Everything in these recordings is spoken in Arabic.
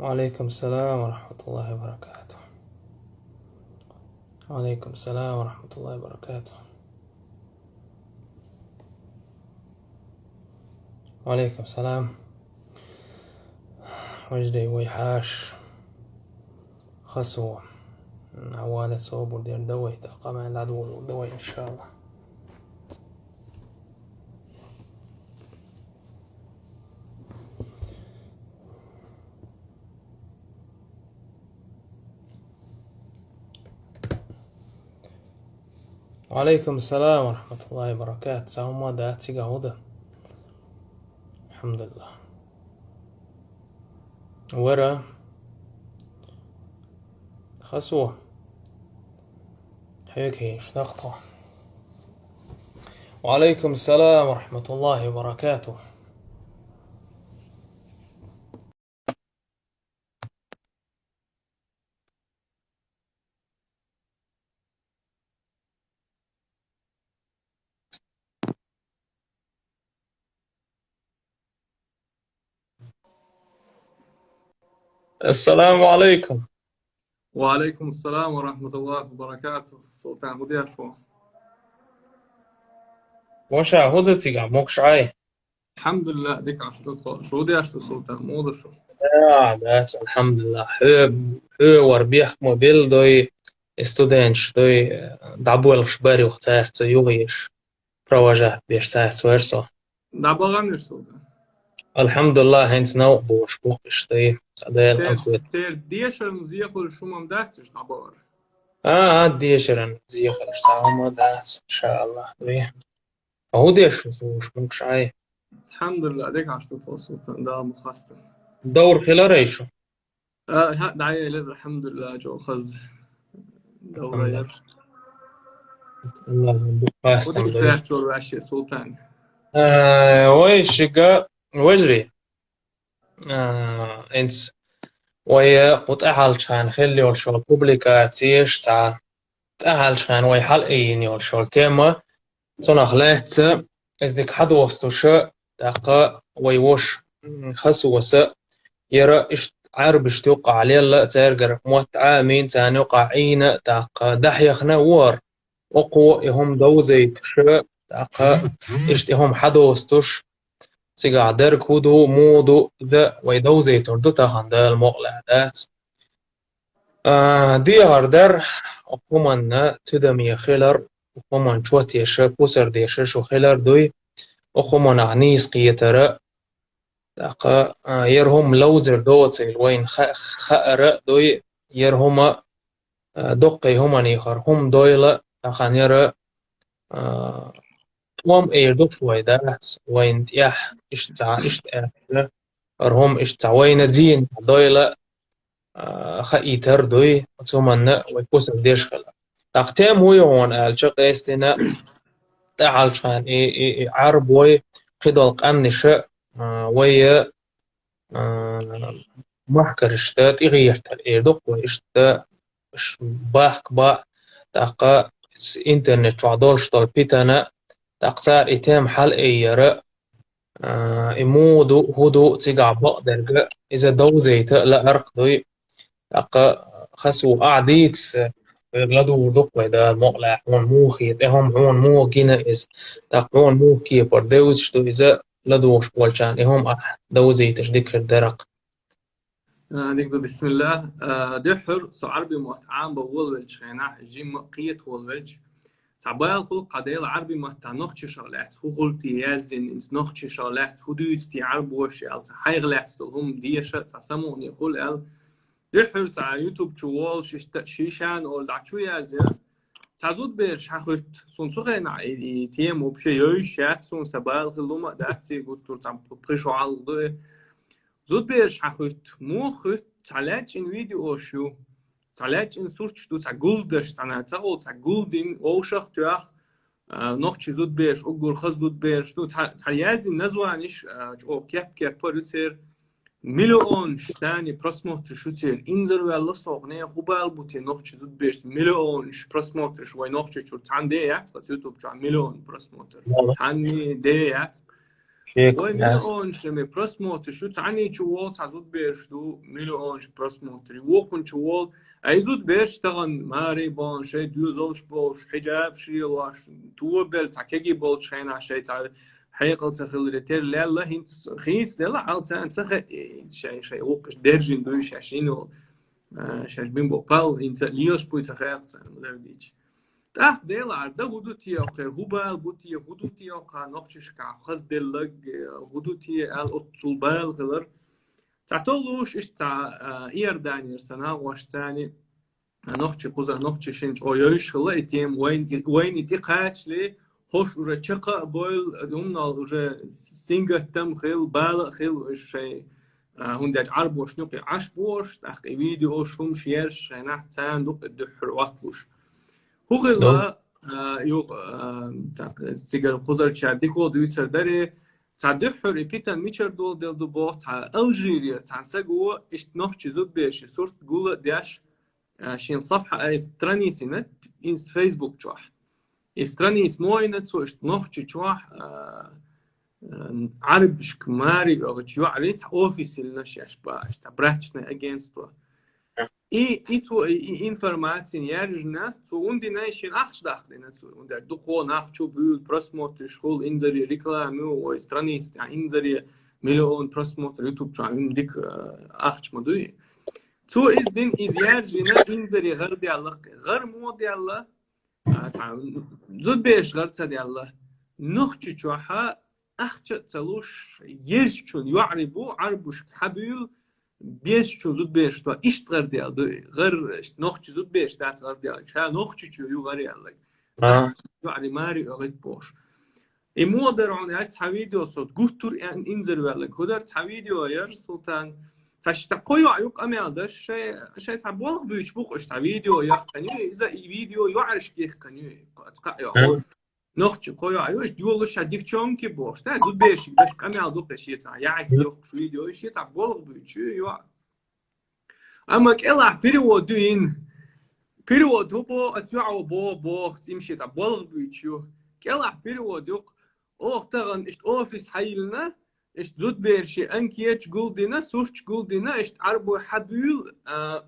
وعليكم السلام ورحمة الله وبركاته. وعليكم السلام ورحمة الله وبركاته. وعليكم السلام. وجدي ويحاش خسو عوالة صوب ودير دوي تقام العدو دوي إن شاء الله. وعليكم السلام ورحمة الله وبركاته. ساو ما دات سيقا هدى الحمد لله. ورا خسوة هيك هي اشتقطة. وعليكم السلام ورحمة الله وبركاته. السلام عليكم. وعليكم السلام ورحمة الله وبركاته. سلطان هدي شو؟ وشا هدى سيقا موكش عاي. الحمد لله ديك عشتو شو دي عشتو سلطان مو شو؟ بس الحمد لله هو وربيح موبيل دوي استودنش دوي دعبول خباري وختار تيوغيش برواجه بيش ساس ورسو. ده بغنش سلطان. الحمد لله هنس نو بوش بوخش دوي سادال الخوت. تير ديشر مزيه كل شو ما مدحتش ده بغر. دي شرن زي خلش ساوما داس إن شاء الله دوي. هو ديش وصوش ممكش عاي. الحمد لله ديك عشتو سلطان ده مخستن. دور خلال ريشو. ها دعية لله الحمد لله جو خز دورة الحمد لله. ير. الله بقاستم وديك دوي. زيح جو راشي سلطان. ويشيقا وجري. انس ويا قطع كان خلي والشغل بوبليكاتيش تاع تأهل كان ويا حلقين والشغل تيما صنع از ديك حد وستوش تاقا ويوش خسو وسا يرى اش عارب اشتوقع عليه لا تارجر موت عامين تاني وقع عين تاقا دحيخنا وار وقو يهم دوزي تش تاقا اشتهم حد وستوش سيقع درك هدو مودو ذا ويدوزي تردو تاخن دا المقلع دات. دي هاردر وكمان تدمي خيلر وكمان شوت يش بوسر ديش شو خيلر دوي وكمان عنيس قيتر دقا يرهم لوزر دوت وين خأر دوي يرهم دقي هم نيخر هم دويلة تخان يرى توم اير دوك ويدات وين تيح اشتع اشتع ارهم اشتع وين زين دويلة خئيتر دوي وتومن ويكوسر ديش خلا تقتيم هو يوان الشق استنا تعال شان عرب وي خدل أمن شاء وي محكر اشتات يغير تل ويشتا باخ با تاقا انترنت وعدول شتال بيتانا تاقتار اتام حل ايرا امودو هدو تيقع بقدر إذا دوزيت لا أرق دوي تاقا خسو أعديت لدو دق ويدا مقلع هون مو خيط هم هون مو جينا إز تاقون مو كي بردوز شتو إذا لدوش بولشان هم دوزي تشديك الدرق. ديك بسم الله. دحر سو عربي متعام بول والشينا جيم قيت والوجه. تعبايل كل قضية عربي ما تنخش شغلات هو قلت يازن إنس نخش شغلات هو دوستي عرب وش أو تحيغلات تلهم ديشة تسمون يقول ال دحر تاع يوتيوب جوال شيشان أو دعشو يازن تعزود بيرش حخرت سونسوغنا تيم وبشي يوشات سون سبال خلوما داتي قلت تام بريشو على زود بيرش حخرت مو خرت تعلاج إن فيديو شو تعلاج إن صورت شو تعقولدش سنة أو تعقولدين أو شخص تأخ نوخش زود بيرش أقول خز زود بيرش تو تعيازي نزوانش أو كيف بريسير مليون ثاني برسموتر شو تصير إنزل ولا صاغنية خبال بوتي نوخش زود بيرش مليون برسموتر شوي نوخش شو تعن ديات يوتيوب تعن مليون برسموتر تعن ديات شيك وي ناس مليون شمي برسموتر شو تعني شوال تعزود بيرشدو مليون برسموتر ووقن شوال ايزود بيرش تغن ماري بون شي دوزولش بوش حجاب شي واش توبل تاكيجي بول شينا شي تاع حيقل تخل ريتير لا لا هنت خيت لا عاود تنسخ شي وقش درجين دوش شينو شاش بين بوبال انت ليوش بوي تخيرت مدرديش تاخ ديلا ده هدوتي أخر هوبال بوتي هدوتي أخر نقشش كعخز دلق هدوتي الأتصل بالغلر تعتولوش إيش تاع إيرداني سنة واش تاني نقش قزر نقش شنج أويش خلا إتيم وين إتقاش لي هوش ورشقة بويل دومنا وجا سينجة تم خيل بالغ خيل إيش شيء هندج عرب وش نقي عش بوش تاخ فيديو شوم شيرش نح تان دوق الدحر واتلوش هو دو غلا يو تيجر قزر شاديكو دويتر داري تاع دحر ريبيتا ميتشر دول ديل دو بو تاع الجيريا تاع ساقو اش نوخ تشزود بيش صورت قولة داش شين صفحة اي سترانيتي نت انس فيسبوك تشوح استرانيت موينت سو اش نوخ تشوح عربش كماري او تشوح عليت اوفيسيل نشاش باش تاع براتشنا اجينست и zu Informationen järgna zu und die nation achsdachte zu und der duko nach zu bül prosmote schul in der reklame o страниц in der million prosmote youtube channel dik achs modu zu is din is järgna in der gardi allah gar modi allah zud beş garsa di allah noch chuha achs tsalush yeshchun yu'ribu arbush habul بيش شو زود بيش تو إيش غير ديال غير نوخ شو زود بيش تاس غير ديال شا نوخ شو يو غير يالك يعني ماري أغيد بوش إمو درون هاد تفيديو صوت قطر يعني إنزل بالك هدر تفيديو ير سلطان تاش تقوي عيوق أميال دش شيء تعبوه بيش بوق إيش تفيديو يخني إذا فيديو يعرش كيف خني تقع نوخ قوي عيوش ديولش هديف شوم كي بوش تا زود بيش باش أميال دوق شيء تاع يعني يوق شو فيديو إيش تعبوه بيش يو أما كلا بيريود بيريود هو أتوعو بو تمشي تعبوه بيش يو كلا بيريود يوق أختارن إيش أوفيس حيلنا إيش زود بيرشي أنكيتش جولدينا سوش جولدينا إيش عربو حدول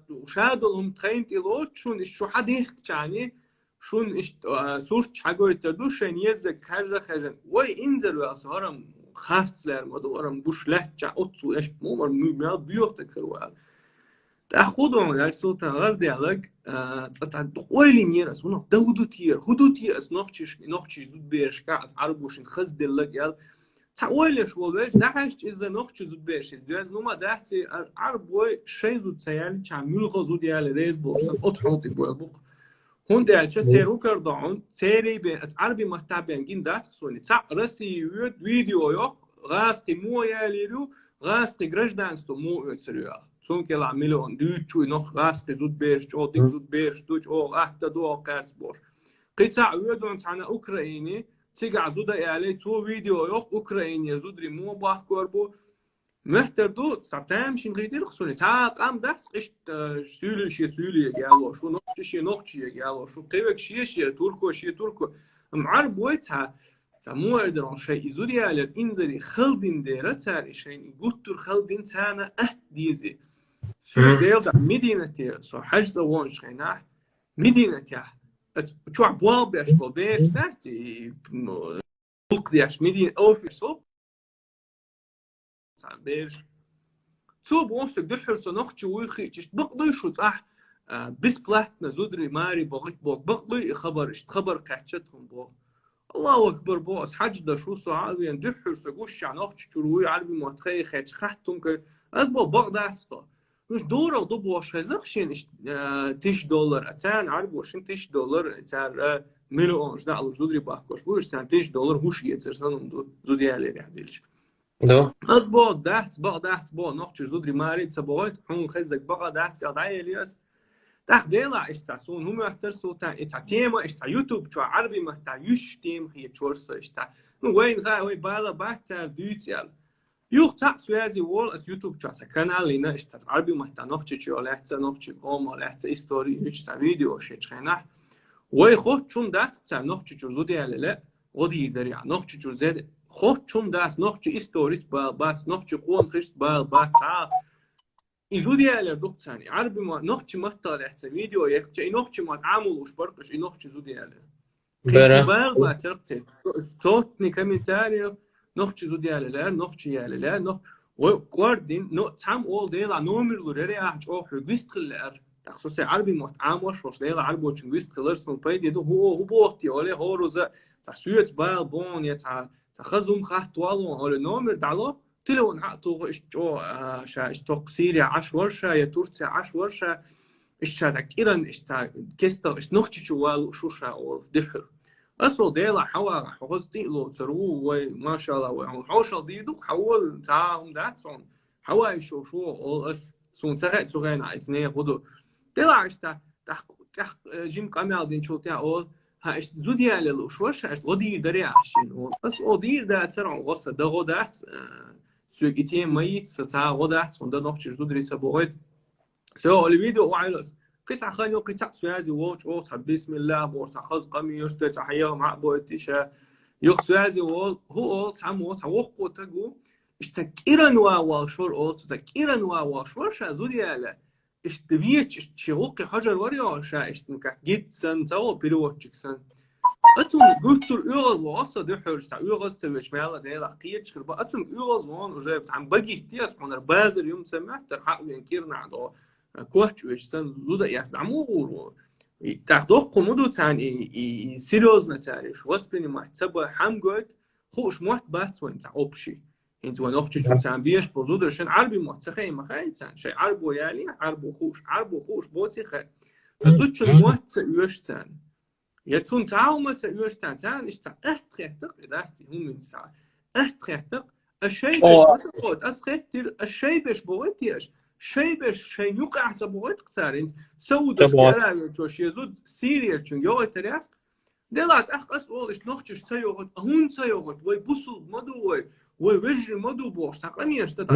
وشادلهم تخينت إلوت شون إيش شو حديك يعني شون إيش سوش حاجة تردو شين يزك خرجن وي إنزل وأسهرم خارتسلر مدورم بوش لهجة أتصو إيش مومر ميال بيوتك خروال تأخذهم على السلطة غير ديالك تقولي نيرس ونو دودو تير أس نوخشي زود بيرش كاس عربوش نخز دلك يال تقولش والبيش دحش إذا نوخشي زود بيرش دوز نوما دحتي عربوي شيء زود سيال تعمل غزود يال ريز بوشن أطحوطي بوالبوق هون ديالش تيرو كردون تيري بين عربي متابعين جين دات سوني تاع رسي فيديو يوق غاستي مو ياليرو غاستي гражданство مو يسريال چون که میلیون دویچ چوی نخ راست زود بیش چو دیگ زود بیش دوچ او احت دو قرص باش قطع ویدون تانا اوکراینی تیگع زود ایالی تو ویدیو یوق اوکراینی زود ری مو باه کربو مهتر دو سبتام شین غیدیر خسونی تا قام دست قشت سولی گالو شو نخچی گالو شو قیوک شیه ترکو معرب ویتها مو ادرون شيء زودي على انزلي خلدين ديره تاري شيء قطر خلدين تانا ديزي سوديل دا مدينتي سو حجز وون شيناح مدينتي شو عبوال بيش تحتي دياش مدينة اوفيسو بيش تو بونسك دحر سو نخشي ويخي بقضي شو صح بس بلاتنا زودري ماري بقضي خبر قحشتهم بو الله أكبر بوس حج ده شو صعب يعني دحر سجوش عن أختي شروي عربي متخيل خاتش خاتم كر أسبوع بغدا أستا مش دورة وضب واش هزخشين $10 أتان عربي وشين $10 أتان مليون جدا على زودري باكوش بوش تان $10 هوش يترسن زودي عليه يحديلش دو أسبوع دحت بغدا أسبوع نختي زودري ماري تسبوعت حون خزك بغدا دحت يضعي الياس تخديلا استاسون هم احترسوا تا تيما است يوتيوب شو عربي مهتا يش تيم هي تشورس است وين غاوي بالا باكتر دوتيال يوخ تا سوازي وول اس يوتيوب شو كانال لنا است عربي مهتا نوخشي شو لحت نوخشي قوم لحت استوري يش فيديو شي تخينا وي خو چون دات تا نوخشي شو زودي لا ودي دري نوخشي شو زد خوتشون دست نخچه استوریت بس نخچه قون خشت بس إزودي على دوك ثاني عربي ما نخشي ما طالع فيديو يخشي نخشي ما تعامل وش برقش نخشي زودي على كنت بره باغ ترقتي صوتني كمنتاري نخشي زودي على لا نخشي على لا نخ وكواردين نو تام اول ديلا نومر لوري احج او حويست خلر تخصص عربي ما تعامل وش ديلا عربي وش ويست خلر سن بايدي دو هو بوختي ولا هو روزا تسويت بال بون يتا تخزم خات والو ولا نومر دالو تلون عطو اشتو اشتو قصيري 10 ورشة يا تورتي 10 ورشة اشتا كيران اشتا كيستا اش نختي شوال شوشا او دحر اصل ديلا حوا حوز ديلو ترو وما شاء الله وحوشل ديدوك حول تعاهم داتسون حوا يشو شو او اس سون تاعت سوغين عيتني غدو ديلا اشتا تح جيم قامل دين شو تاع او ها اش زودي على الوشوش اش غدي دري عشان بس او دير دا ترى غصه دا غدات سوقتي ميت ساعه غدات ودا نوخش زود ريسا بوغيت سو الفيديو وايلس قطع خانيو قطع سوازي ووتش او بسم الله بورصه خز قمي يشت تحيه مع بوتيشا يخ سوازي هو او تعمو توقو تغو اشتكيرن وا شور او تكيرن وا شور زودي على اشتبيتش شوقي حجر وريا شا اشتمك جيتسن تو بيروتشكسن اتم قلتر يغز واسا دحرج تاع يغز سويش مالا ديلا قيت شربا اتم يغز وان وجايب عم بقي تياس حونر بازر يوم سمعت حق ينكرنا عدو كوتش ويش سن زودا يسعمو تاع دوق مدو تاع سيريوزنا تاع شو وسبني ما تسبا حم قلت خوش موت بات وين تاع اوبشي انت ونوختي جو تاع بيش بزود عشان عربي ما تخي ما خايتان شي عربو يالي عربو خوش بوتي خ زوتش موت يوش تاع يتون تعاومة يوشتان تان اشتا احتقيتق إداحتي هم من ساعة احتقيتق الشيء بش بتقود أسخيتر الشيء بش بغيتيش شيء بش شيء يوقع سبغيت قصارين سودس كلام جوش يزود سيرير چون يوغي ترياس دلات أخ أول إش نخشش سيوغت هون سيوغت وي بوصل مدو وي وجري مدو بوش تقلمي اشتتا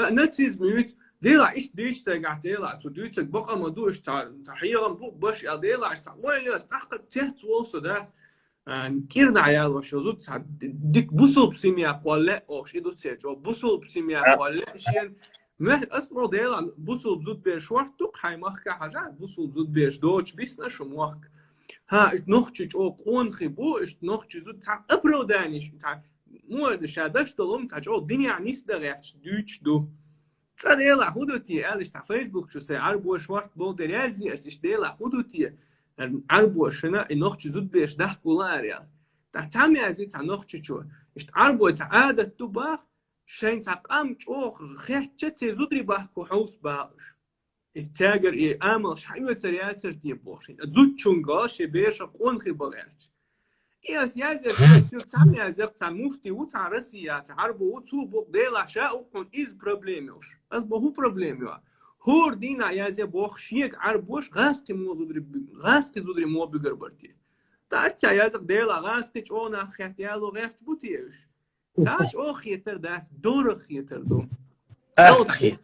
نتيز ميوت ديلا إيش ديش ترجع ديلا توديتك بقى ما دوش تحيرا بوق باش ديلا إيش وين ياس أحقد تحت وصل داس كيرنا عيال وش يزود ديك بوصل بسيميا قلة أو شيء دوس يجوا بوصل بسيميا قلة شيء ما أسمع ديلا بوصل بزود بيش وقتك هاي مخك حاجات بوصل بزود بيش دوش بيس نشو مخك ها نخشج أو قون خبو إيش نخشج زود تاع أبرو دانيش تاع مو الشادش دلهم تاع جو الدنيا نيس دغيش دوش دو ديلا حدوتي قالش تاع فيسبوك شو سي عربو شوارت بول دريازي اسش ديلا حدوتي عربو شنا نخش زود بيش ده كولاريا تاع تامي ازي تاع نخش شو اش عربو تاع عادة تباخ شين تاع قام چوخ خيحت زودري باخ كحوس باش استاجر اي امل حيوه ترياتر تي بوشين زود چونغاش بيش قون خي بغيرش ياس ياسير تامي ازي تاع مفتي وتاع رسيا تاع عربو وتو بوق ديلا شاء وقون إز بروبليميوش أصبح هو بروبليميو هور دينا يازي بوخ شيك عربوش غاسكي زودري مو بيقربرتي تاعتها يازق ديلا غاسكي چونا خياتيالو غيرت بوتيش تاعت او خيتر داس دور خيتر دو أخي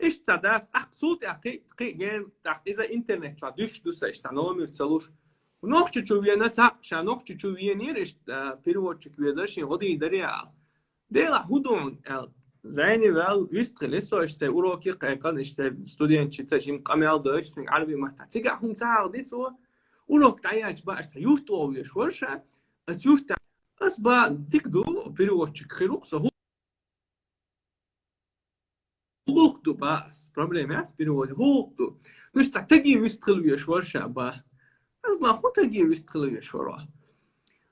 إيش تداس أقصود أقي جيم تاع إذا إنترنت تدوش دوسا إيش تنامر تسلوش ونوخش چووینا تا شانوخ چووینیرش پیروچ کیزاشین غدی دریا دلا هودون زيني ول يستغلسو إيش أوروكي قيقان إيش ستوديان شيء جيم قامل دوش سين عربي ما تيجي هم تعال ديسو أوروك تعيش بقى إيش يوتو ويش ورشة أتيوش تع أسبا ديك دو بيروتش خيروقسو هو دو بس بروبليمات بيروت هو دو مش تحتاجي يستغل ويش ورشة بقى أسبا خو تجي يستغل ويش وراه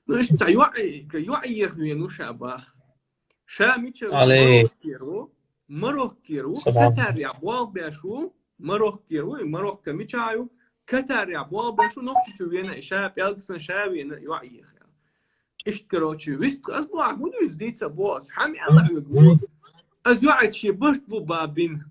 مش تعيوعي يخوينو شابه شاميتشو مروكيرو كتر يعبوال بيشو مروك كميتشايو كتر يعبوال بيشو نوكشو وينا شاب يلقسن شابينا يوعي خير اشتكروتشي ويست أسبوع هدو يزديد سبوس حامي الله يقول أزوعد شي برت بو بابين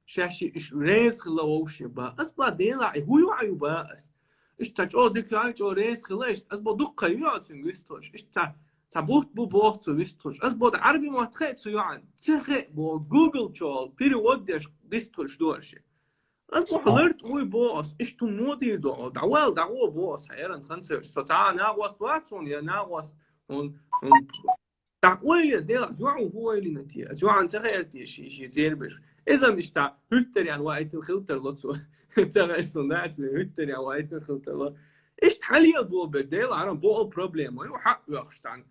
شاشي إش ريز خلاوشي با أسبوع ديلا هو يوعيو باس إشتاج أو ديكلايت أو ريز خلاش أسبوع دقة يوعدسن ويستوش إشتا تبوت بو بوخت ويستوش أسبوع عربي معتقد سيوعن تخي بو جوجل شول بيري وديش ديستوش دورشي أصبح لرت وي بوس إيش تمودي دعوال بوس هيرن خمسة ساعة ناقص واتسون يا ناقص هون تعويل ديلا زوعو هو اللي نتي زوع عن تغيرتي شيء زيربش إذا مش تاع هتر يعني وايت الخلطر لطو تغير الصناعة هتر يعني وايت الخلطر إيش تحلي البو بديل عن بو بروبلم ويو حق يخشتان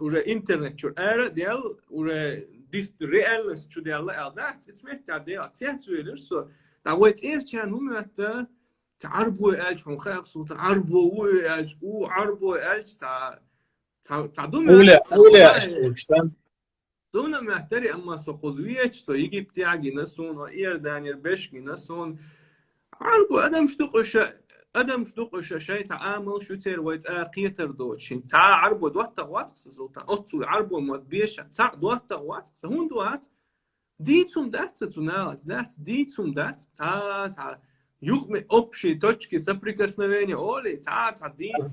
ورا إنترنت شو أرى ديال ورا ديس ريال شو ديال لا ده اسمه تاع ديال تياتويلر سو تعويت كان هم تعربوا إلش هم خاصو تعربوا وإلش وعربوا إلش تعدون دونا محتري أما سقوزوية سو يجي بتاعي نسون وإير دانير بشكي نسون عربوا أدم شدوق شيء تعامل شو تير ويت قيتر دوتشين تاع عربوا دوات واتس سلطان أتصل عربوا مدبيش تاع دوات واتس هون دوات ديتسum دات توناس ديتسum دات تا يوم أبشي توشكي سبريكس نويني أولي تا ديت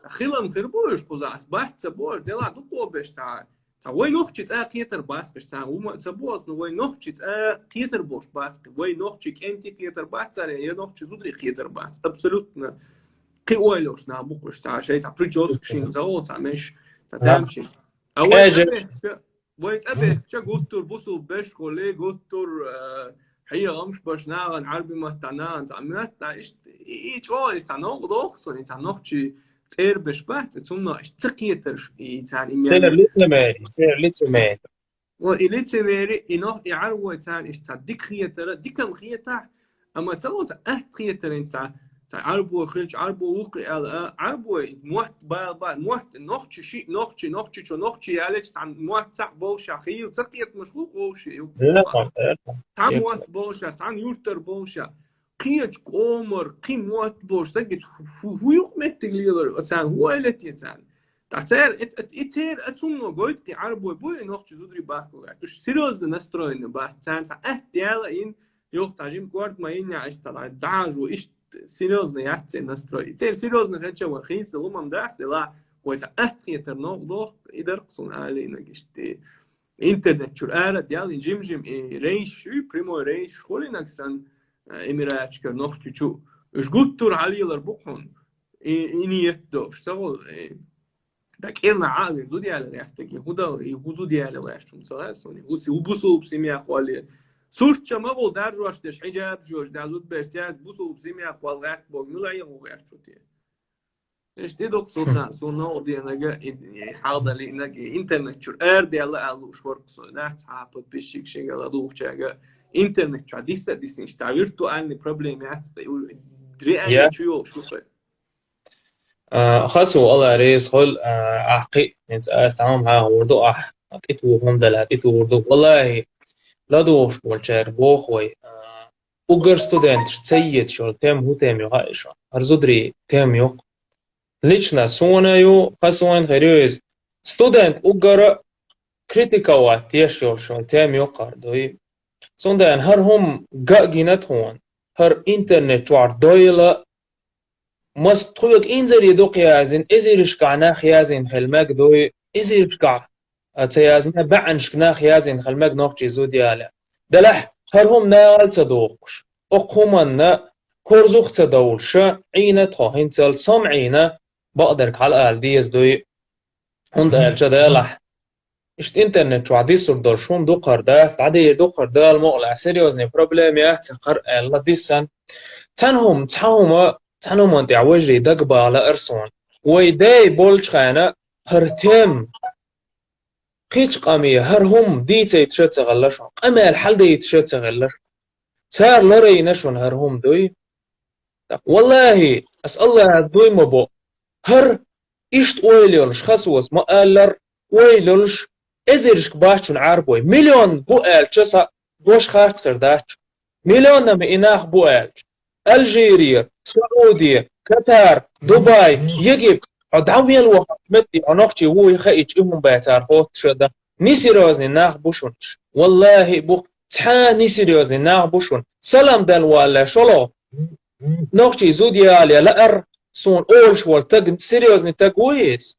خيلم خربوش قزاس بحث بوش دلا دوبو بش تا وين نوختي قيتر باسكش تا وما تبوز وين نوختي قيتر بوش باسك وين نوختي كنتي قيتر باسك يا نوختي زودري قيتر باسك ابسولوتنا قي ويلوش نابوش تا شيء تا بريجوس شين زاوت مش تمشي أول ويت أبي شو قلتور بوسو بش خلي قلتور هي غمش باش ناغن عربي مهتنان زعمت إيش تانو ضخصني تانو شيء تير بش بحث تسمى إيش تقيتر يعني سير لتماري وإلتماري إنه يعروا تان إيش تديك خيتر ديكم خيتر أما تلو خيتر إنسان عربو خرج عربو وقع عربو موت بال موت نوختي شيء نوختي شو نوختي يالش عن موت تاع بوشا خيو تقيت مشغول بوشا تاع موت بوشا تاع يورتر بوشا قيج قمر قي موت بوش تجد هو يقمت تغلير أسان هو اللي تيتان تعتير اتير اتومو قلت كي عربو بوي نوختي زودري باكو إيش سيروز نسترو إنه باحتان تاع ديالا إن يوقت عجيم كورد ما إني عايش طلع دعج وإيش سيريوزنا يحتي نستروي تير سيريوزنا هتشا وخيس لما مدرس لا ويتأكد ترنو ضوء يدرسون علينا جشتي إنترنت شو أرد يالي جيم ريش شو بريمو ريش خولي نكسن إميراتش كرنوخ تشو إيش قلت تور علي لربحون إني يتدوش تقول دكيرنا عالي زودي على ريحتك هو زودي على ريحتهم صراحة هو بوسو بسمي أقوالي سورت ما بول در روش دش حجاب جوش در زود برسیت بوسو بزیمی اقوال غرق باگ نولایی غرق شدیه. işte 90 ودي انا حاضر لي انك انترنت شو اردي الله الوش ورك سو نات هابط بشيك شيء على دوخ شيء انترنت شو ديس اشتعرتوا عن بروبليمات دري ان شو شو خاصو الله ريس هول احقي انت استعمل ها وردو اتيتو هم دلاتيتو وردو والله لا دوش والشير بوخوي اوغر ستودنت تسيت شو تم هو تم يغايش ارزودري تم يق ليشنا سونايو قاسوين خيريز ستودنت اوغر كريتيكاوات يشو شو تم يقر دوي سوندان هر هم غاغينتون هر انترنت وار دويلا مست خويك انزل يدوق يازن ازيرش قعنا خيازن خلمك دوي ازيرش قع تيازنا بعنش ناخ يازن خلمك نوخجي زوديالا دلح هرهم نال تدوقش اقهمنا كورزوخ تدولش عينة طاهنتل سمعينة بقدرك على الأقل ديز دوي هند قال شدالح اشت انترنت وعدي صور درشون دوقر داس عدي دوقر دال مقلع سيريوزني بروبلم يحتقر الله ديسان تنهم انت عوجري دقبا على ارسون ويداي بولش خانة هرتم قيش قامية هرهم ديتا يتشت غلشون قامي الحل دي يتشت غلش سار لري نشون هرهم دوي والله أسأل الله دوي مبو هر إشت ويلولش خسوس ما قالر ويلولش إزيرش كباشون عاربوي مليون بوئل جسا بوش خارت خرداتش مليون نمي إناخ بوئل ألجيريا سعودية قطر دبي يجب عدوية الوقت مدي عناقشي هو يخيج إهم بيتار خوت شده نيسي روزني ناخ بوشونش والله بوك تحا نيسي روزني ناخ بوشون سلام دل والا شلو ناقشي زودي عليا لأر سون أولش والتق سيريوزني تقويس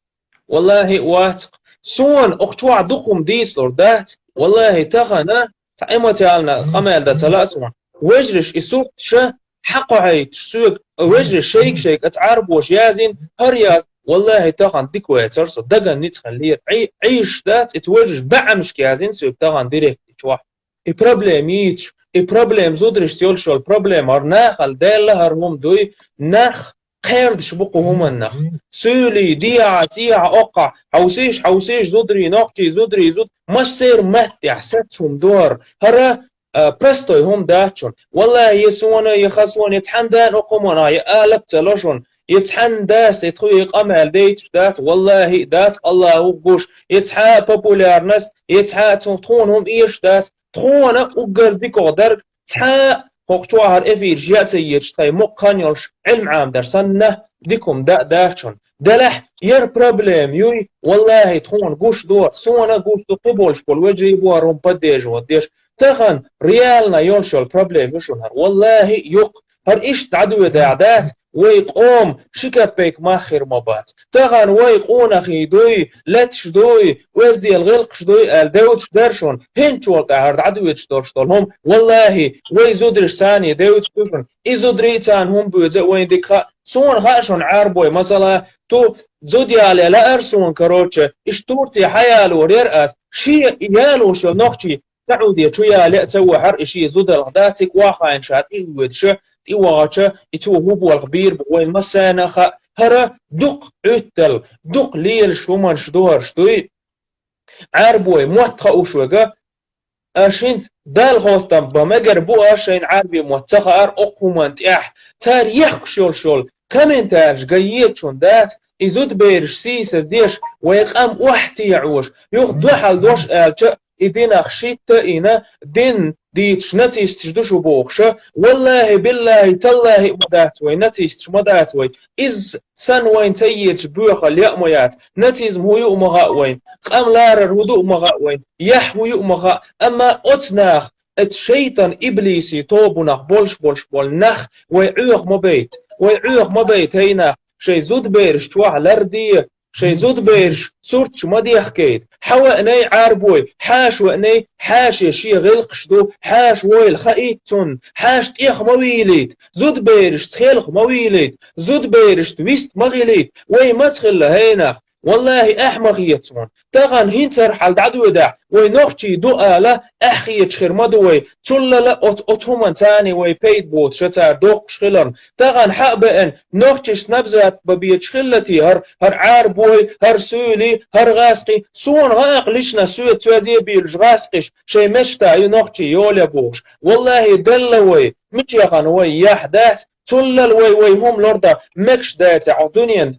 والله واتق سون أختوع دقم ديس لوردات والله تخنا تعيمة تعالنا قمال دا تلاسون وجرش يسوق شه حق عيت سوق وجرش شيك اتعرب وش يازين هريا والله تاخن ديك ويترص دقن نتخليه عيش ذات اتوجش بعمش كيازين سوق تاخن ديريكت شوح بروبلم يتش بروبلم زودرش تيول البروبلم ارناخ الدالة هرهم دوي نخ خيردش بقوهم النخ سولي ديع اوقع حوسيش زودري نقشي زودري زود مش سير مهتي حسدهم دور هرا برستوي هم داتشون والله يسونا يخسون يتحندان اقومنا يقالب تلوشون يتحن داس يتخوي قمال ديتش دات والله دات الله وقوش يتحا بوبولارنس يتحا تخونهم ايش دات تخونا اقر ديكو در تحا خوشوهر افير جياتي يتشتاي مقانيولش علم عام درسنه ديكم داتشون دلح ير بروبلم يوي والله تخون قوش دور سونا قوش دو قبولش بول وجري بوارهم بديج وديش تخن ريالنا يولشو البروبلم يشون هر والله يق هر ايش تعدو داعدات ويقوم شكبك ماخر مبات تغن ويقون اخي دوي لتش دوي وزدي الغلقش دوي الدوتش درشون هنشول قهر عدو يتشدرشتولهم والله ويزودرش ثاني دوتش دوشون إزودريتان هم بوزا وين ديكا سون خاشون عربوي مثلا تو زودي على لا ارسون كروتش اشتورتي حيالو ريرأس شي يالو شو نوخشي تعودي شو يالي تسوي حر اشي زود الغداتك واخا انشات ايويدش إيواتش إتو هو الخبير بوين مسانخ هرا دق عتل دق ليل شومان شدوهر شدوي عربوي موتخا وشوغا أشنت دال خوستم بمجر بو أشين عربي موتخا أقومان تيح تاريخ شول كمن تارج جيد شون دات إزود بيرش سيسر ديش ويقام وحتي يعوش يخدوحل دوش آلتش إدين أخشيت إنا دين ديتش نتيستش دوشو بوخشة والله بالله تالله مداتوي نتيستش مداتوي إز سن وين تيتش بوخة اليأميات نتيز مهيو مغاوين قام لارر هدوء مغاوين يحويو مغا أما أتناخ الشيطان إبليسي توبناخ بولش بول نخ ويعوخ مبيت هيناخ شي زود بيرش توح لردية شي زود بيرش صورت شو ما دي حكيت حواني عاربوي حاش واني حاش شي غلق شدو حاش ويل خايتون حاش تيخ مويليت زود بيرش تخيلق مويليت زود بيرش تويست مغيليت وي ما تخل هينا والله احمق يتسون تغن هنتر حال دعدو دع وي نوختي دو آلا احي يتشخر مدوي تللا اتهمان تاني وي بيت بوت شتار دوق شخلن تغن حق بأن نوختي سنبزات ببيت شخلتي هر عاربوي هر سولي هر غاسقي سون غاق ليشنا سوي توازي بيلج غاسقش شي مشتا ينوختي يولي بوش والله دلوي متيغن وي يحدث تلل وي هم لوردا مكش دات عدونيان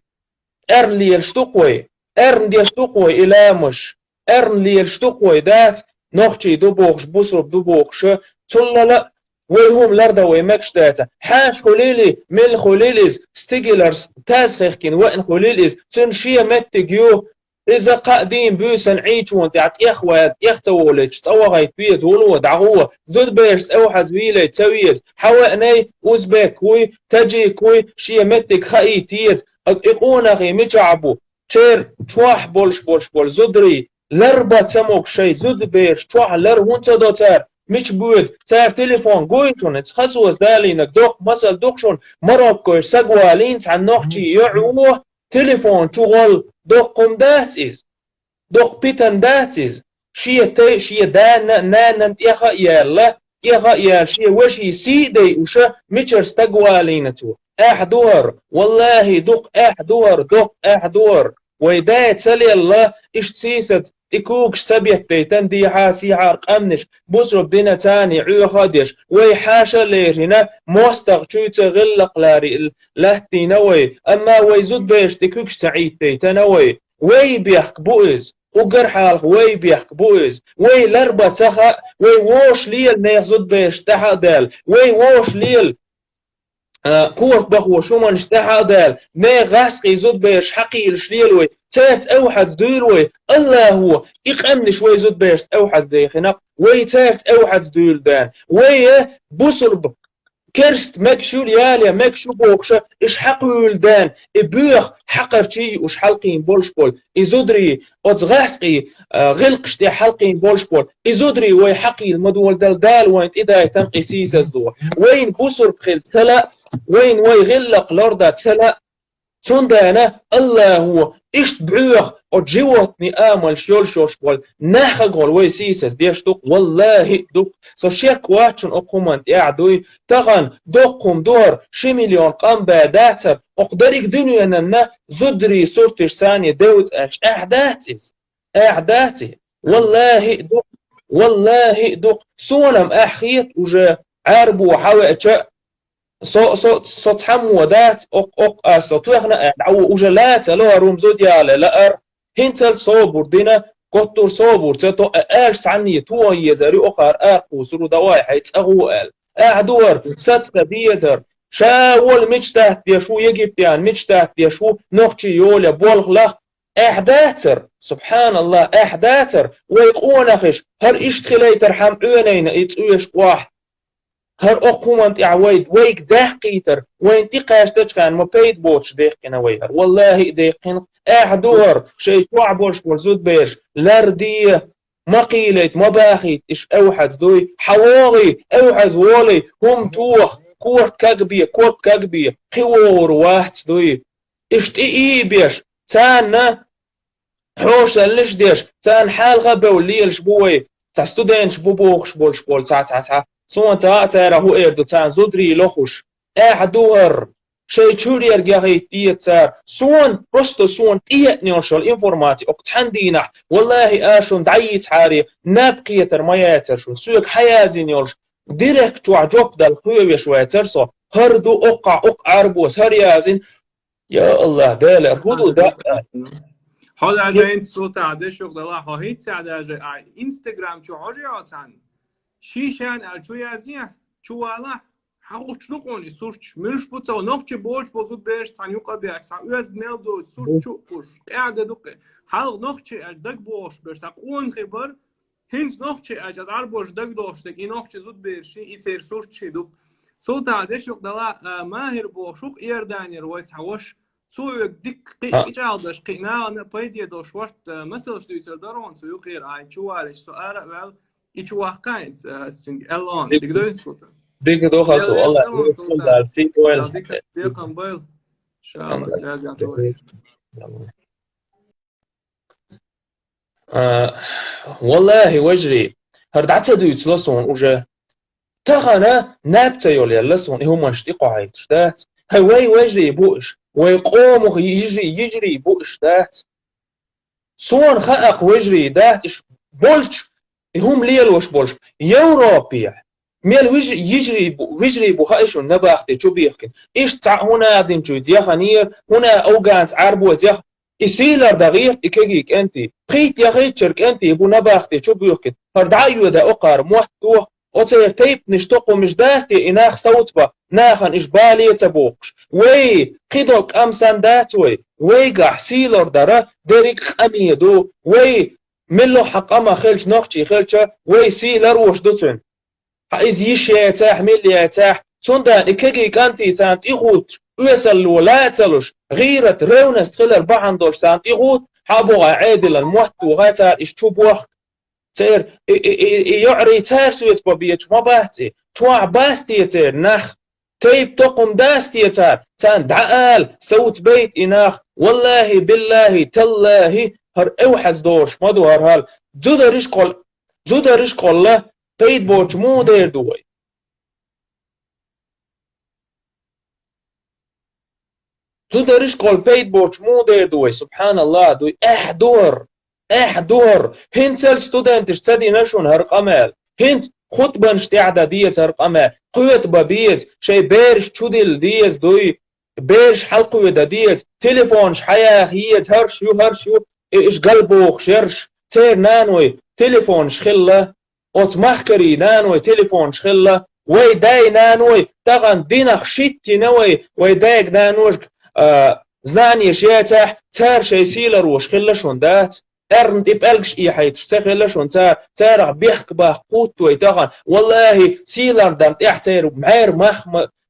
ارن ليل شتوقوي ارن ديال شتوقوي إلامش ارن ليل شتوقوي دات نوختي دوبوخش بوسرب دوبوخش تللا ويهم لردا ويمكش داتا حاش خليلي مل خليليز ستيجلرز تاسخيخكين وين خليليز تنشيه متجيو إذا قادين بيسن عيشون تعت إخوات إختولج توغيت بيت ولود عغوة زود بيرس أوحد بيلي تسويت حواني أوزبك كوي تجي كوي شيه متك خايتيت إقونا غي مجعبو تشير تواح بولش زودري لربا تسموك شي زود بيرش تواح لر هونتا دوتار مش بود تار تليفون قويشون تخسوز دالينك دوق مسل دوقشون مراكوش سقوالين عن نوختي يعوه تليفون شغل دوق داتيز دوق بيتن داتيز شي دانا يخا يال شي وشي سيدي وشا ميشر استقوالينتو احدور والله دق احدور ويدايت سلي الله اشتسيست إكوكش سبيت بيتن دي حاسي عارق أمنش بصرب دينا تاني عيو خادش ويحاشا ليرهنا موستغ شويت غلق لاري لهتي نوي أما ويزود بيش تكوكش سعيد بيتن نوي وي بيحك بوئز وقر حالك وي بيحك بوئز وي لربا تخا وي ووش ليل نيخزود بيش تحدال وي ووش ليل كورت بخو شو ما نشتاح دال ما غاسقي زود بيش حقي الشليلوي تارت اوحد دولوي الله هو اقامن شوي زود بيش اوحد ديخنق وي تارت اوحد دول دان وي بوصرب كرست مكشو لياليا مكشو بوخشة إش حقولدان إبوخ حقرتي وش حلقين بولشبول إزودري أتغاسقي غلقش دي حلقين بولشبول إزودري وي حقي المدول دلدال وين إدا يتنقي سيساس دو وين بوسر بخيل سلا وين وي غلق لوردا سلا تندانا الله هو إشت بعوخ أجيوتني آمل شول شوشبول نحقول ويسيسس ديشتوك والله دوك سو شيك واتشن أقومنت يعدوي تغن دوقهم دور شي مليون قام باداتر أقدريك دنيا ننا زدري صورتش ثانية دوت أش أعداتي والله دوك والله دوك سولم أحيت وجا عربو حاوي صوت حمو دات أق صوت وإحنا أو وجلات لو رمزو ديال لأر هنتل صوبور دينا قطر صوبور تتو أرس عني تو يزري أقار أرقوسرو دواي حيث أغوال أعدور ستة ديزر شاول مجتهد يشو يجيب تيان مجتهد يشو نخشي يولي بولغ لخ أحداتر سبحان الله أحداتر ويقون أخش هر إشتخلي ترحم أونين إتويش واح هر أقومنت إعويد ويك دقيتر وين تقاش تشكان ما بيد بوتش ديقنا ويهر والله ديقين أحدور شيء توعبوش بولزود بيش لردية ما قيلت ما باخيت إش أوحز دوي حواغي أوحز وولي هم توخ كورت كاقبية كورت كاقبية خيور واحد دوي إش تئي بيش تانا حوش الليش ديش تان حال غبا وليلش بوي تا ستودنتش بوبوخش بولش بول تا سون تا راهو ايردو تان زودري لوخوش احدور شي تشوري ارجعي تيتار سون بروستو سون تيتني وشل انفورماتي اقتحندينا والله اشون دعيت حاري نابقية ترمياتر شو سوق حيازين يولش ديريكت وعجوب دال خويا شوية ترسو هردو اقع عربوس هريازين يا الله دالر هدو دا حالا اگه این صوت عده شد دلا هایت عده اینستاگرام چو هایی آتن شیشان الچوی ازیه چو والا حقوق نکنی سرچ مرش بود سو نخچه بولش بزود برش تانیو قبی اکسان او از میل دو سرچ چو پوش اعده دوکه حلق نخچه الدگ بولش برش اون خبر هنز نخچه اجاز عربوش دگ داشته این نخچه زود برشی این سر سرچ چی دو صوت عده شد دلا ماهر بوشوق ایردانی رویت هواش سو ديك قيجالدش قينا انا بايدي دوش وقت مثلا شو يصير دارون سو غير اي شو على سؤال وال ايش واقعين الان تقدر تقول ديك دو خاصو والله يسكن دار سي وين ديك قنبل ان شاء الله سيادة والله وجري هردعت دويت لسون وجه تغنى نابتا يولي لسون هم اشتقوا عيد شتات هواي وجري بوش ويقوم يجري بوش دات صون خلق وجري دات بولش هم ليل وش بولش يوروبيا ميل يجري بخايش النباختي شو بيحكي ايش هنا دين جو ديخانير هنا اوغانت عربو ديخ يسيلر دغير اكيك انت قيت يا خيت شرك انت ابو نباختي شو بيحكي فردعيو دا اقار موحتوخ اوتير تيب نشتقو مش داستي اناخ صوتبا ناخن إشبالية تبوقش وي قيدوك أمسان داتوي وي قح سيلور دارا ديريك أميدو وي ملو حق أما خلش نوخشي خلشة وي سيلر وش دوتن حيز يشي يتاح ملي يتاح سندان إكيكي كانتي تانت إغوت ويسل ولا تلوش غيرة رونست خلال بعندوش تانت إغوت حابوغا عادل الموحتو غايتار إشتوب وقت تير يعري تار سويت بابيتش ما باهتي شوع باستي تير نخ تيب تقوم داستي تار تان دعال سوت بيت إناخ والله بالله تالله هر اوحز دوش ما دو هر هال زودرش قل بيت بوش مو دير دوي زودرش قل بيت بوش مو دير دوي سبحان الله دوي احدور هنتل ستودنتش تدي نشون هر قمال هنت خطبنش تعدى ديز هر قمال قوت ببيز شي بيرش تشودل ديز دوي بيرش حلقو دا ديز تليفونش حياة هيز هرشو إيش قلبوخ شرش تير نانوي تليفونش خلة أتمحكري نانوي تليفونش خلة وي داي نانوي تغن دينخ شتي نوي وي دايك نانوش زناني شياتح تار شي سيلر وش خلة شون دات ارند ابلش اي حيت تخلش ونتا تارغ بيحك باه قوت ويتغن والله سيلر دم احتير معير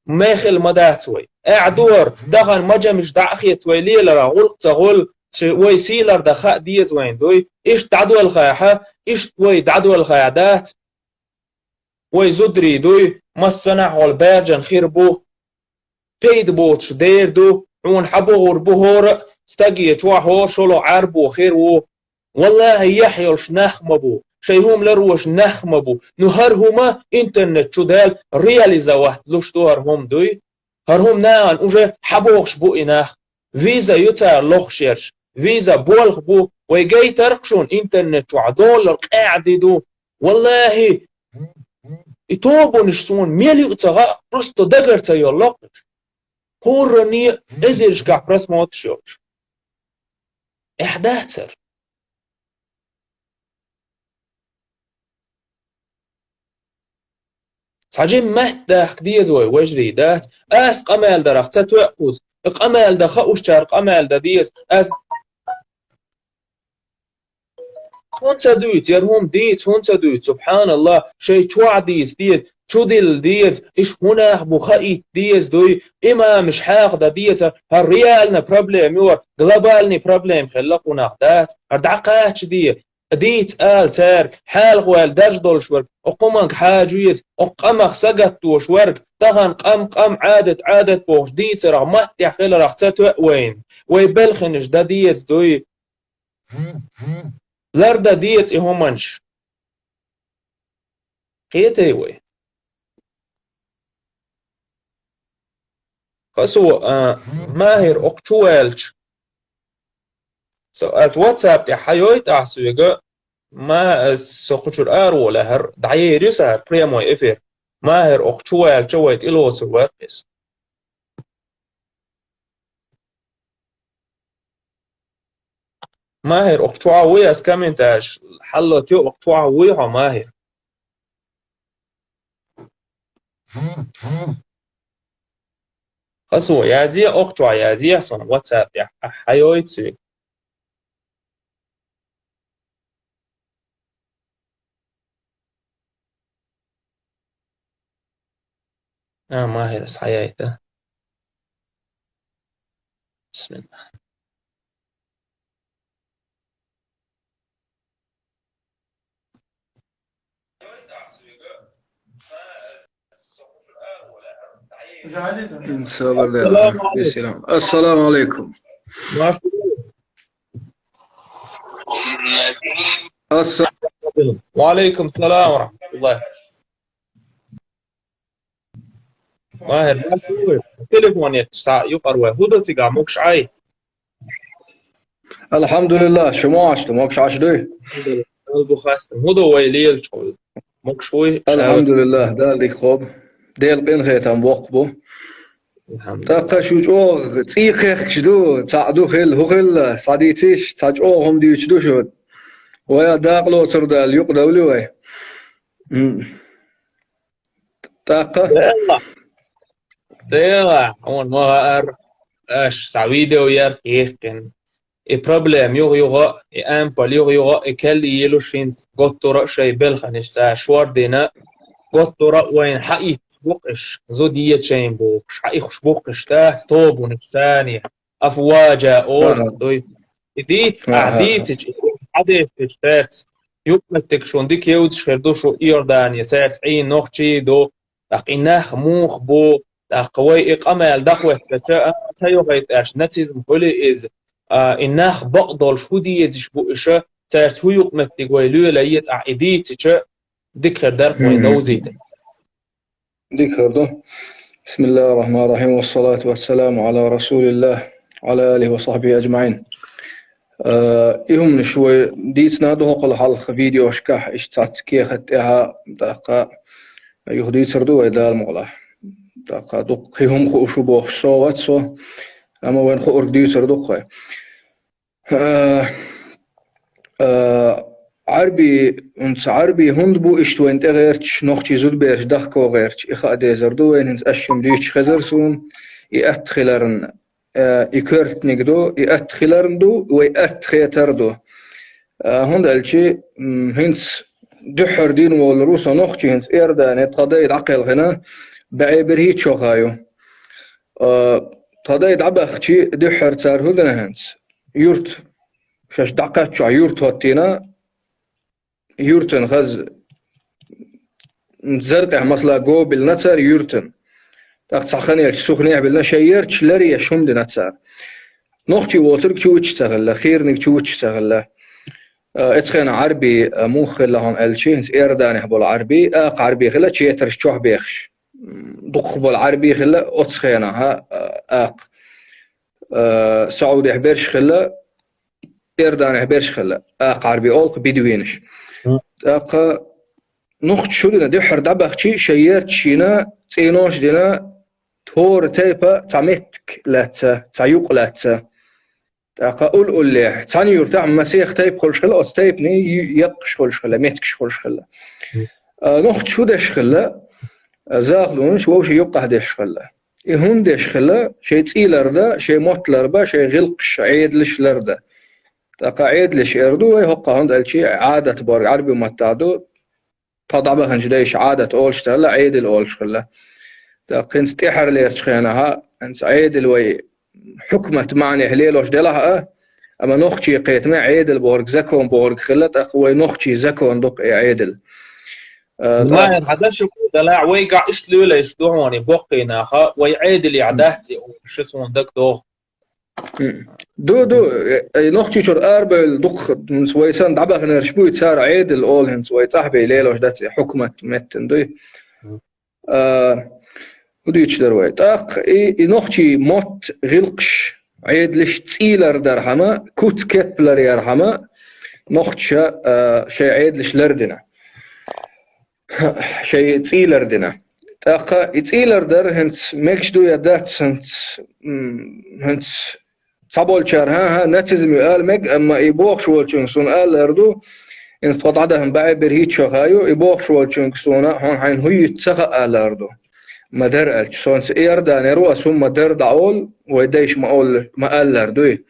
ماخل مداتوي اعدور دغن مجمش دعخيت ويليل راغول تغول وي سيلر دخاء ديت وين دوي ايش تعدو الخيحة ايش وي دعدو الخيادات وي زدري دوي مصنع والبارجن خير بو بيد بوتش دير دو عون حبو بوهور استقي هور شلو عربو خير و والله يحيلش نخمبو شيهم لروش نخمبو نهرهما انترنت شو دال رياليزا واحد لوش تو هرهم دوي هرهم نان اوجه حبوخش بو اناخ فيزا يتار لوخشيرش فيزا بولخ بو ويجي ترقشون انترنت $1 قاعد دو والله يتوبو نشتون ميلي اتغا برستو دقر تيولوقش هورني ازيرش قاع برس موت شوش احداثر ساجين مهتاك ديز وجري دات اس قمال درخت تتوقوز قمال دا خاوش شار قمال دا ديز اس هون سدويت يرهم ديت هون سدويت سبحان الله شي توع ديز ديت شودل ديت ايش هنا بخايت ديز دوي اما مش حاقده ديت هالريالنا بروبليم يور جلوبالني بروبليم خلقوا ناقدات اردعقاتش ديت آل تارك حال غوال درجدول شورك وقمك حاجويت وقمك سقط وشورك تغن قم عادت بوش ديت رغمت يحخيل رختت وين ويبلخنش دا ديت دوي لردا ديت إهمنش قيتي وي خسو ماهر اقتوالش as WhatsApp تي حيويت أحسويجا ما سقطر أرو لهر دعيريسا بريمو إفير ماهر اقتوال جويت إلو سواتس ماهر اقتوعوي أس كامنتاش حلتيو اقتوعوي ماهر خسو يازي اقتوع يازي صن واتساب تي حيويت سويج ماهر صحيحته بسم الله السلام عليكم. وعليكم السلام ورحمة الله. ماهر ما تسوي تليفون يقروه هدو سيقع موكش عاي. الحمد لله شموعش موكش عاش دوي. قلبو خاستم هدو ويليل شغل موكش وي. الحمد لله دال ديك خوب ديل بين خيتم وقبو. تاقا شوجوغ تيقيق شدو تعدو خيل هخيل صديتيش تاجوغهم ديو شدو شود. ويا داقلو تردال يقدو لوي. تاقا تيغا هون مغار اش سعويدو يار كيخكن problem يوغا امبل يوغا كالي يلوشينز قطورا شي بلخنش سا شواردنا قطورا وين حقيت بوقش زودية شين بوقش حقيقش بوقش تاه توبو نفساني افواجا اول دوي ديت عديتش عديتش تات يوقتك شون ديك يودش خردوشو إيردانيا تات عين نوخشي دو اقيناخ موخ بو قوي إقامة دقوة تايو غيت اش نتيزم هولي إز إناخ بقدر شو دي يدش بوشة ترتوي يقمت تقويلو ليت عيديت شا ذكر درق ويدوزيت ذكر ده بسم الله الرحمن الرحيم والصلاة والسلام على رسول الله وعلى آله وصحبه أجمعين. إهم شوي ديت نادو قل حلقة فيديو شكاح اشتعت كيخت إها دقا يهدي تردو إذا المغلا دقا دقهم خو شبوه صوت سو أما وين خو أرديو تردو عربي انت عربي هند بو اشتو انت غيرتش نوختي زود بيرش دخكو غيرتش اخا ديزر دو وين انت اشم ديش خزرسون يأتخلرن يكرت نقدو يأتخلرن دو ويأتخيتر دو هون الشي هنس دحر دين والروسا نخشي هنس إرداني قضية عقل غنا بعبر هيك شخايو قضية عبختي دحر تار هدنا هنس يورت شاش دقات شو يورت هاتينا يورتن خز زرقه مثلا قوبل نتر يورتن تاخت سخنية سخنية بالله شيرتش لري يشهم دي نتر نخشي ووترك شو تشتغل خيرنك شو تشتغل اتخن عربي موخ لهم الشي هنس إرداني بول عربي عربي خلا شي يترش بيخش دق بول عربي خلا اتخينا ها سعودي حبرش خلا إرداني حبرش خلا عربي أولق بدوينش نخت شو دينا دحر دبختي شيرت شينا تينوش دينا تور تيبا تعمتك لاتسا تعيوق لاتسا قول قول ثاني يرتاح مسيح تيب كل شغله استيبني يقش كل شغله متكش كل شغله نخت شو دش خله زاخلون شو شي يبقى دش خله هون دش خله شي تسيلر ده شي موتلر با شي غلقش عيدلش لرده تاقا عيدلش اردو هقا هند الشي عادة بورغ عربي ومتعدو تضعبه هنجديش عادة اولش تغلا عيدل اولش خله تاقا انت تحر ليش خينها انت عيدل وي حكمة معني هليلوش دلها اما نخشي قيت ما عيدل بورغ زكون بورغ خلت اخوي نخشي زكون دق عيدل ما هذا شو دلع ويقع ايش لولا يشدوهوني بقينا خا ويعيدل يعدهتي وش اسمه دك دو نخشي شر اربل دق من سويسان دعبه نرشبو يتصار عيدل اول هن سوي صاحبي ليلوش دات حكمة متن دوي ودي يشدروي تاق نخشي موت غلقش عيدلش تسيلر درهما كوت كبلر يرهما نخشى شي عيدلش لردنا شي تسيلر دنا تاق تسيلر در هنس ميكش دو يدات هنس صابول شار ها نتزم يقال مج اما يبوخ شو الشنسون قال اردو انس تقطعدهم بعبر هيك شخايو يبوخ شو الشنسونا هون حين هو يتسخ قال اردو مدر الشونس إيردا نرو أسوم مدر دعول ويديش ما قال لردوي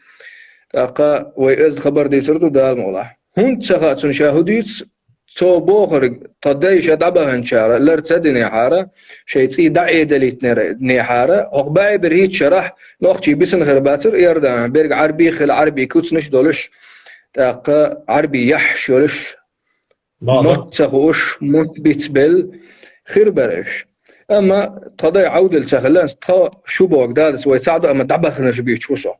تاقا ويأز خبر دي سردو دال مولا هون تسخات شاهديت تو بوخرج تديش أدعبها هنشارة لرتدني حارة شيء دعي دليت نحارة أقبعي برهيت شرح نوختي بسن غرباتر إيردا بيرج عربي خل عربي كوتس نش دولش تاقا عربي يحشولش نوت تخوش موت بيتبل خير برش اما تضيع عودل تخلان تا شو بوق دادس ويساعدوا اما دبخنا بيش وصو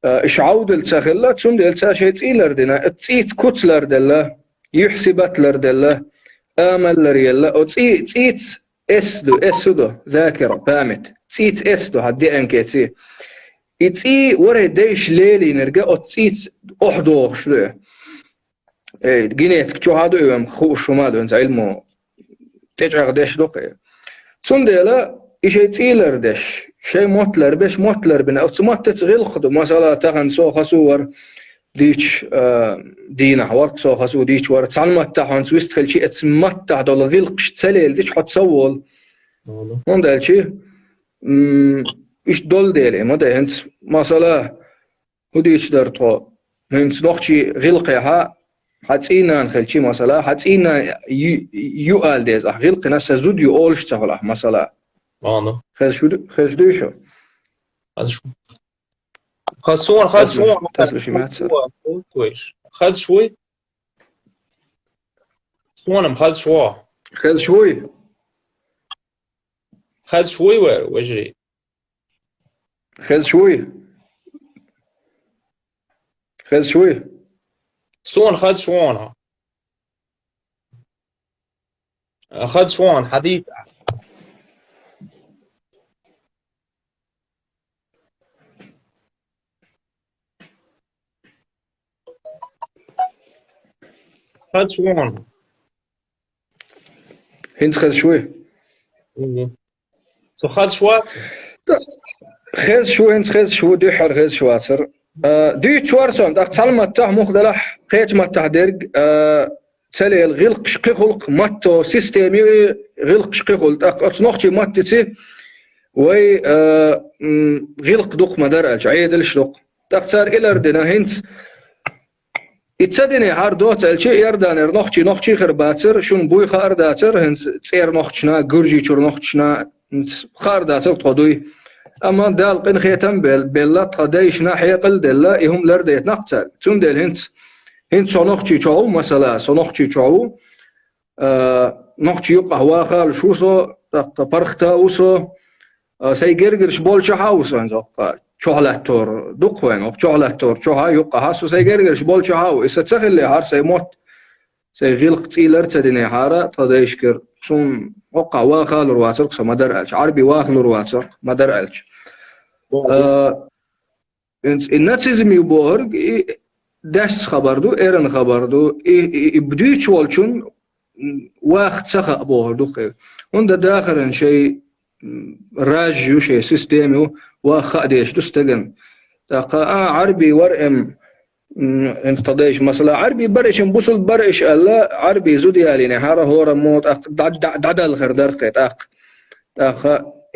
اش عودل تخلا تسندل تاشي تسيلر دنا تسيت كوتلر دلا يحسبت لر دلا امل لريلا او تسيت اسدو ذاكره بامت تسيت اسدو هدي انكيتي يتسي ورا ديش ليلي نرجع او تسيت احدو شلو اي جينيت شو هادو يوم خوش ما دون علمو تجع قداش دوقه سندلا إشي تيلر دش شيء موتلر بش موتلر بنا أو تموت تغلق مثلا تغن سو خسور ديش دينا ورت سو خسو ديش ورت سالمت تحن سويست خل شيء تمت دول غلقش تسليل ديش حط سوول من ده شيء إيش دول ديله ما ده هنس مثلا وديش درتو هنس نخشي غلقها حتسينا نخل شيء مثلا حتسينا يقال ديز غلق ناس زود يقولش تغلق مثلا خذ شو شو خذ شو كويس خذ شوي صونم خذ شوي وجري خذ شوي صون خذ شوانها خذ شوان حديث خذ شوان هنس خذ شوي سو خذ شوات خذ شو هنس خذ شو دحر خذ شواتر دي تشوارسون داك تعلمت تاع مخدلح قيت ما تحدرج تلي الغلق شقي خلق ماتو سيستمي غلق شقي خلق داك نوختي ماتتي وي غلق دوق مدار عيدل شلق داك صار الى ردنا هنت اتسدني هاردوت الشي يردانر نوخشي خرباتر شون بوي خارداتر هنس صير نوخشنا جورجي شور نوخشنا خارداتر تقضوي اما دال قن خيتم بلا تقديشنا حيقل دلا يهم لرديت نقتل تون دل هنس نوخشي شو مثلا نوخشي شو نوخشي يقه واخال شوسو برختا وسو سيجرجرش بول شحاوسو انزق شغلاتور دقوين أو شغلاتور شوها يقع هاسو سيجرجرش بول شهاو إذا تخلي هار سيموت سيغلق تيلر تديني هارا تدايشكر سون وقع واخل رواتر قصة ما درألش عربي واخل رواتر ما درألش الناتسيزم يبورغ داس خبردو إيرن خبردو يبدوش والشون واخد سخاء بوردو خير هون داخل شيء راجيو شيء سيستيميو وخاديش دستجن تقا عربي ورم انتدايش مثلا عربي برش بوصل برش الله عربي زوديالي نهار هو موت دعدل خردر قيت اخ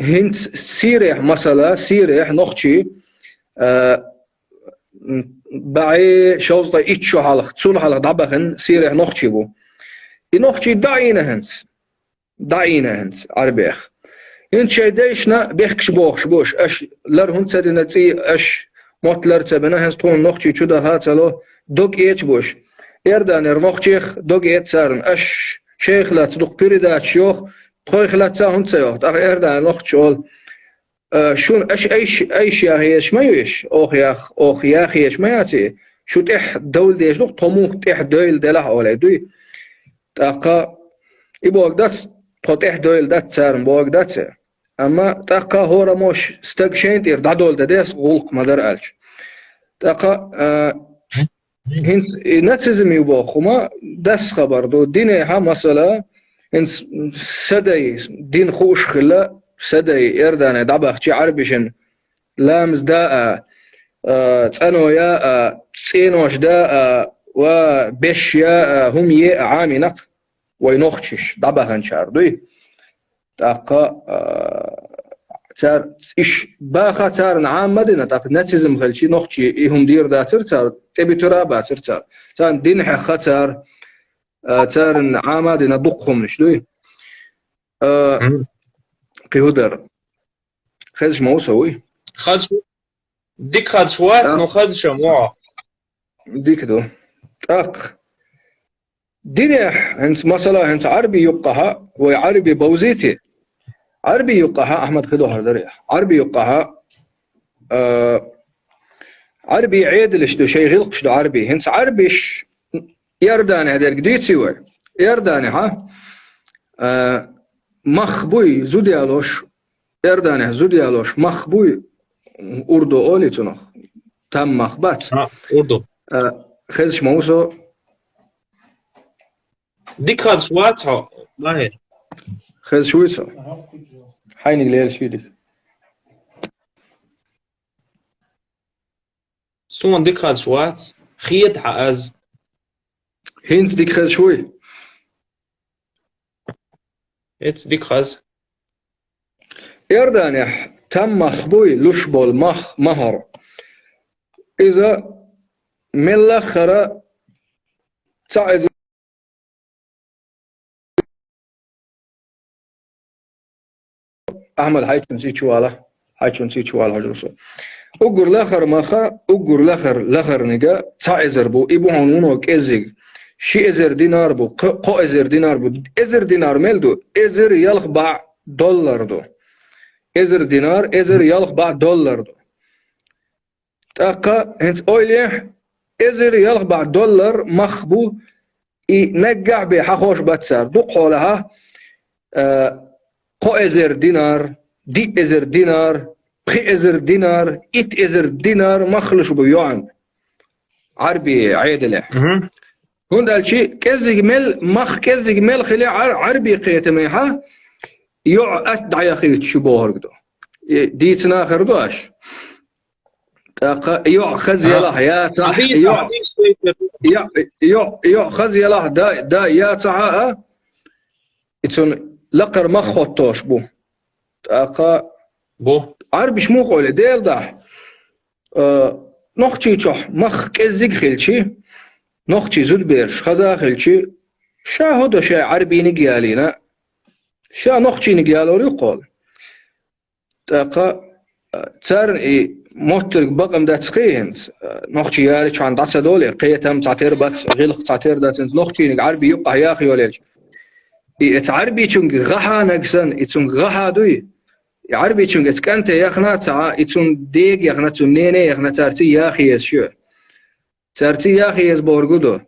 هنت سيريح مثلا سيريح نخشي باعي شوز ايتشو حلق تسول حلق دبخن سيريح نخشي بو نخشي دعينا هنت عربي هنت شيء دايشنا بيحكش بوش اش لر هنت سدنا تي اش موتلر تبنا هنس تون نخشي شو ده هاتلو دوغ ايت بوش يردانر نخشيخ دوغ ايت سارن اش شيخ لا تصدق بيريدات شيوخ تخويخ لا تساهم تسيوخ اخ يردان نخشول شون اش ايش يا هيش ما يش اوخ يا خيش ما ياتي شو تح دول ديش نخ طموح تح دول دلح ولا دوي تاقا يبوغ دات تح دول دات سارن بوغ دات اما تاقا هورا موش ستاكشين تير دادول داديس غلق ما درالش تاقا هنت ناترزم يبوغ وما داس خبر دو دينيها مثلا هنت سدي دين خوش خلا سدي يردان دعبخ شي عربيشن لامز داء تانو يا تسينوش داء وبش يا هم يا عامي نق وينوخشش دعبخن شاردوي تاقا تار إيش باخا تار نعام مدينة تاق ناتيزم خلشي نوخشي إيهم دير داتر تار تبي ترابا تار تار دين خطر تار نعام مدينة دقهم نشدوي قيودر خذش ما وسوي خذ ديك خذ شوات نو خذ شموع ديك دو تاق دينيح هنس مثلا هنس عربي يقها وعربي بوزيتي عربي يقها أحمد خدو هردريح عربي يقها عربي عيدلش دو شي غلقش دو عربي هنس عربيش يرداني هدير قديتي وي يرداني ها مخبوي زوديالوش يرداني زوديالوش مخبوي أردو أولي تنخ تم مخبات أردو خذش موسو ديك خذ شوات ما هي خذ شويسو حيني ليل شيدي سون ديك خذ شوات خيط حاز هينز ديك خذ شوي اتس ديك خذ يردانح تم مخبوي لشبول مهر إذا من الأخرى تعز أحمد حيث نسيت شواله هجرسو أقول الآخر مخا أقول الآخر نجا تعزر بو إبو هنونو كإزج شي إزر دينار بو قو إزر دينار بو إزر دينار ملدو إزر يلخ باع دولار دو إزر دينار إزر يلخ باع دولار دو تاقا هنس أوليح إزر يلخ باع دولار مخبو نقع بحخوش باتسار دو قولها قو إزر دينار دي إزر دينار بخي إزر دينار إت إزر دينار مخلش بيوعن عربي عيدله هون دال شيء كزج مل خلي عربي قيتميها يوع أتدعي خيط شبوه رقدو ديتنا خردواش يوع خزي الله يا تح يوع خزي الله دا يا تح يتون لقر مخوتوش بو تاقا بو عربي شمو قولي ديل داح نخشي تشوح مخ كزج خلشي نخشي زود بيرش خزاخلشي شا هدو شا عربي نقيالينا شا نخشي نقيالو يقول تاقا تسارن موتر بقم دا تسقيهن نخشي ياريش عن دعسة دولي قيتهم تعتير بس غلق تعتير دا تنز نخشي نق عربي يقع ياخي وليش عربي چونك غحا نقسن اتون غحا دوي عربي چونك اتكنت يخنا تا اتون ديق يخنا تون نيني يخنا تارتي ياخي يسشو تارتي ياخي يس بورغودو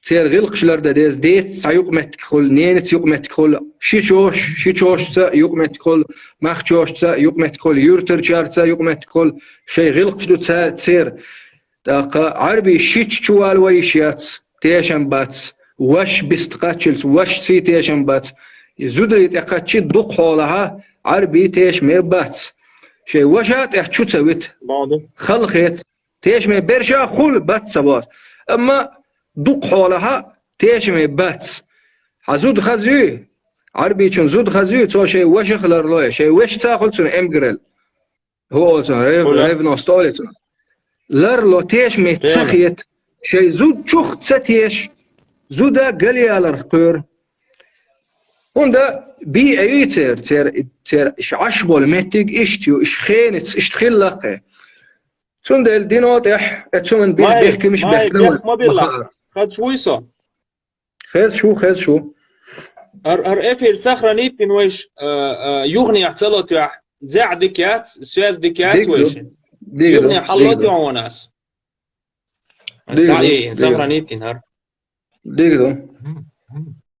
تير غلقشلر دا ديز ديت سيوق متكخل نين سيوق متكخل شيشوش تا يوق متكخل مخشوش تا يوق متكخل يورتر شار تا يوق متكخل شي غلقشلو تا تير عربي شيش شوال ويشيات تيشن بات وش بستقاتشلس وش سي تيشن بات يزودري تقاتشي دق حولها عربي تيش ميبات شي وشات احشو تسويت خلقت تيش ميبرشا خول بات سوات اما دق حولها تيش ميبات حزود خزيو عربي چون زود خزيو تو شي وش خلر لوي شي وش تاخل تون امجرل هو تون ريف نوستوليتون لرلو تيش ميتسخيت شي زود چوخ تساتيش زودا قلي على الرقور هوندا بي اي تير اش عشبول متيج اشتيو اش خينت اش تخلقه سندل دي نوضح اتسمن بيحكي مش بيحكي ما بيلا خد شويصة خذ شو ار افير صخرة نيتن ويش يغني احتلت يح زع ديكات سواز ديكات ويش يغني حلوتي ووناس استعلي صخرة نيتن هر ديگدو